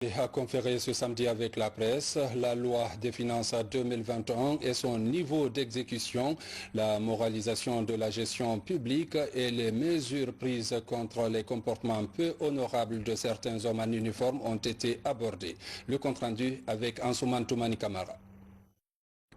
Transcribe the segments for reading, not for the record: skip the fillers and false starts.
Il a conféré ce samedi avec la presse la loi des finances 2021 et son niveau d'exécution, la moralisation de la gestion publique et les mesures prises contre les comportements peu honorables de certains hommes en uniforme ont été abordés. Le compte-rendu avec Ansouman Toumani Kamara.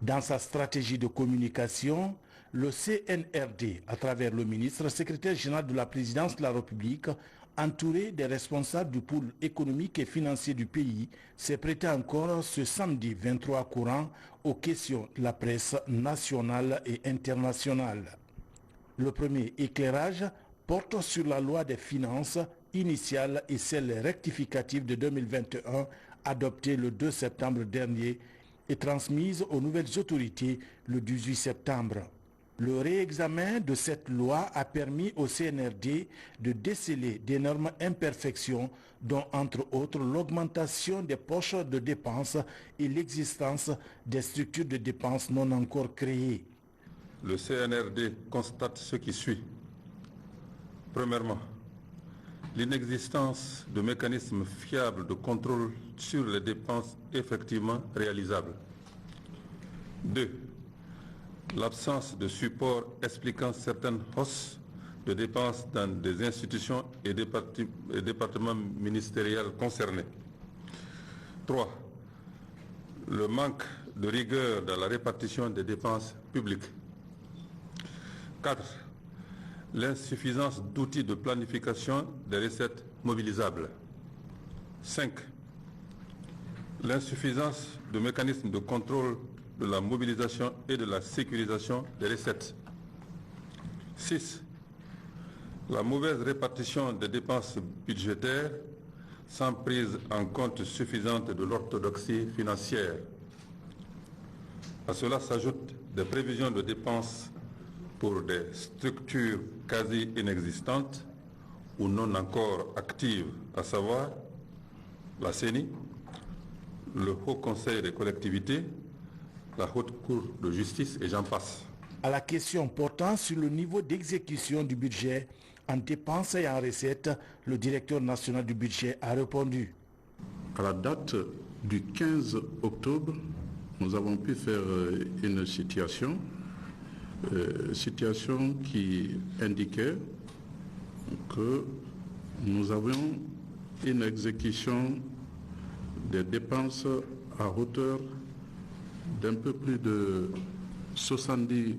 Dans sa stratégie de communication, le CNRD, à travers le ministre secrétaire général de la présidence de la République, entouré des responsables du pôle économique et financier du pays, s'est prêté encore ce samedi 23 courant aux questions de la presse nationale et internationale. Le premier éclairage porte sur la loi des finances initiale et celle rectificative de 2021 adoptée le 2 septembre dernier et transmise aux nouvelles autorités le 18 septembre. Le réexamen de cette loi a permis au CNRD de déceler d'énormes imperfections dont entre autres l'augmentation des poches de dépenses et l'existence des structures de dépenses non encore créées. Le CNRD constate ce qui suit. Premièrement, l'inexistence de mécanismes fiables de contrôle sur les dépenses effectivement réalisables. 2. L'absence de support expliquant certaines hausses de dépenses dans des institutions et départements ministériels concernés. 3. Le manque de rigueur dans la répartition des dépenses publiques. 4. L'insuffisance d'outils de planification des recettes mobilisables. 5. L'insuffisance de mécanismes de contrôle de la mobilisation et de la sécurisation des recettes. 6. La mauvaise répartition des dépenses budgétaires sans prise en compte suffisante de l'orthodoxie financière. À cela s'ajoutent des prévisions de dépenses pour des structures quasi inexistantes ou non encore actives, à savoir la CENI, le Haut Conseil des collectivités, la Haute Cour de justice et j'en passe. À la question portant sur le niveau d'exécution du budget en dépenses et en recettes, le directeur national du budget a répondu. À la date du 15 octobre, nous avons pu faire une situation qui indiquait que nous avions une exécution des dépenses à hauteur d'un peu plus de 70%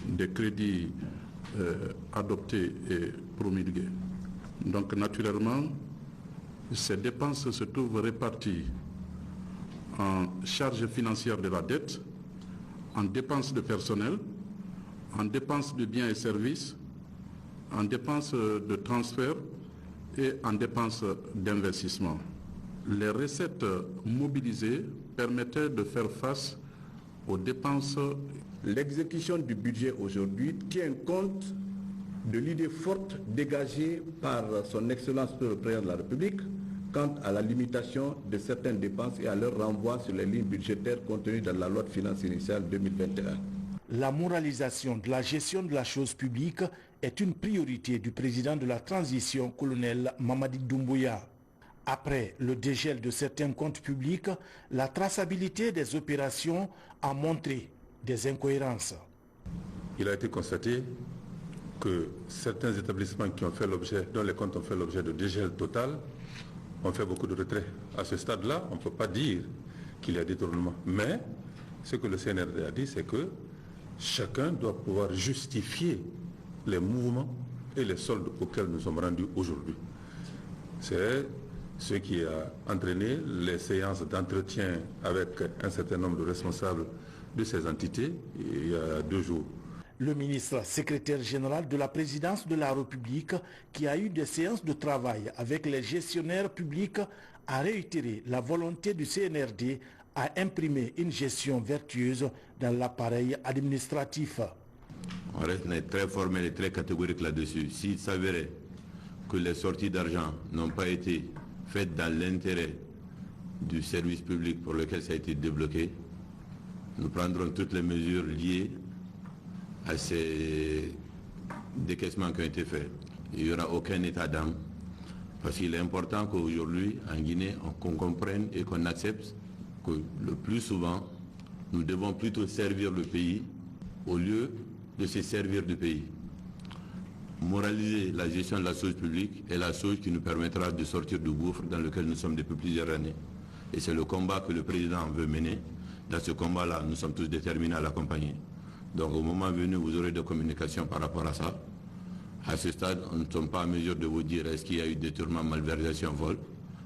des crédits adoptés et promulgués. Donc naturellement, ces dépenses se trouvent réparties en charges financières de la dette, en dépenses de personnel, en dépenses de biens et services, en dépenses de transfert et en dépenses d'investissement. Les recettes mobilisées permettaient de faire face aux dépenses. L'exécution du budget aujourd'hui tient compte de l'idée forte dégagée par son Excellence le Président de la République quant à la limitation de certaines dépenses et à leur renvoi sur les lignes budgétaires contenues dans la loi de finances initiale 2021. La moralisation de la gestion de la chose publique est une priorité du président de la transition, colonel Mamadi Doumbouya. Après le dégel de certains comptes publics, la traçabilité des opérations a montré des incohérences. Il a été constaté que certains établissements qui ont fait l'objet, dont les comptes ont fait l'objet de dégel total, ont fait beaucoup de retraits. À ce stade-là, on ne peut pas dire qu'il y a détournement. Mais ce que le CNRD a dit, c'est que chacun doit pouvoir justifier les mouvements et les soldes auxquels nous sommes rendus aujourd'hui. C'est ce qui a entraîné les séances d'entretien avec un certain nombre de responsables de ces entités il y a 2 jours. Le ministre secrétaire général de la présidence de la République, qui a eu des séances de travail avec les gestionnaires publics, a réitéré la volonté du CNRD à imprimer une gestion vertueuse dans l'appareil administratif. On reste très formel et très catégorique là-dessus. S'il s'avérait que les sorties d'argent n'ont pas été faites dans l'intérêt du service public pour lequel ça a été débloqué, nous prendrons toutes les mesures liées à ces décaissements qui ont été faits. Il n'y aura aucun état d'âme Parce qu'il est important qu'aujourd'hui, en Guinée, qu'on comprenne et qu'on accepte que le plus souvent, nous devons plutôt servir le pays au lieu de se servir du pays. Moraliser la gestion de la chose publique est la chose qui nous permettra de sortir du gouffre dans lequel nous sommes depuis plusieurs années. Et c'est le combat que le président veut mener. Dans ce combat-là, nous sommes tous déterminés à l'accompagner. Donc au moment venu, vous aurez des communications par rapport à ça. À ce stade, nous ne sommes pas en mesure de vous dire est-ce qu'il y a eu détournement, malversation, vol.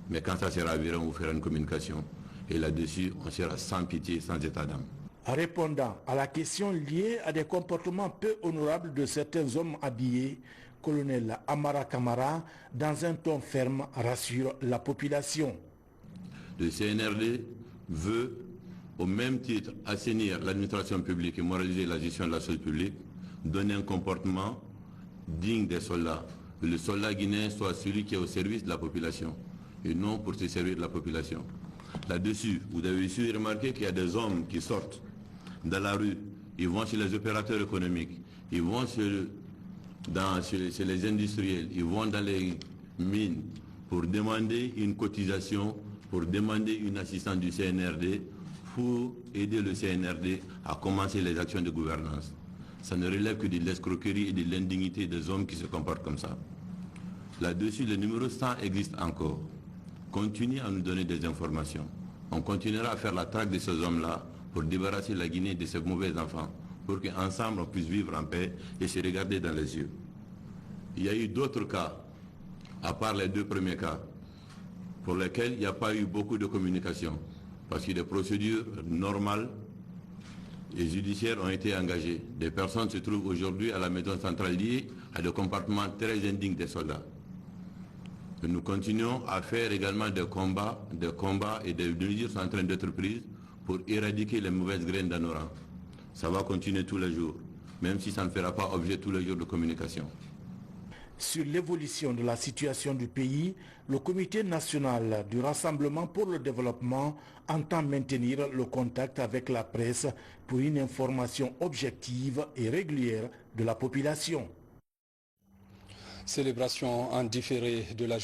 Mais quand ça sera avéré, on vous fera une communication. Et là-dessus, on sera sans pitié, sans état d'âme. Répondant à la question liée à des comportements peu honorables de certains hommes habillés, colonel Amara Kamara, dans un ton ferme, rassure la population. Le CNRD veut, au même titre, assainir l'administration publique et moraliser la gestion de la chose publique, donner un comportement digne des soldats. Que le soldat guinéen soit celui qui est au service de la population et non pour se servir de la population. Là-dessus, vous avez su remarquer qu'il y a des hommes qui sortent dans la rue, ils vont chez les opérateurs économiques, ils vont chez les industriels, ils vont dans les mines pour demander une cotisation, pour demander une assistance du CNRD, pour aider le CNRD à commencer les actions de gouvernance. Ça ne relève que de l'escroquerie et de l'indignité des hommes qui se comportent comme ça. Là-dessus, le numéro 100 existe encore. Continuez à nous donner des informations. On continuera à faire la traque de ces hommes-là pour débarrasser la Guinée de ces mauvais enfants, pour qu'ensemble on puisse vivre en paix et se regarder dans les yeux. Il y a eu d'autres cas, à part les deux premiers cas, pour lesquels il n'y a pas eu beaucoup de communication, parce que des procédures normales et judiciaires ont été engagées. Des personnes se trouvent aujourd'hui à la maison centrale liées à des comportements très indignes des soldats. Et nous continuons à faire également des combats et des mesures sont en train d'être prises pour éradiquer les mauvaises graines dans nos rangs. Ça va continuer tous les jours, même si ça ne fera pas objet tous les jours de communication. Sur l'évolution de la situation du pays, le Comité national du Rassemblement pour le développement entend maintenir le contact avec la presse pour une information objective et régulière de la population. Célébration en différé de la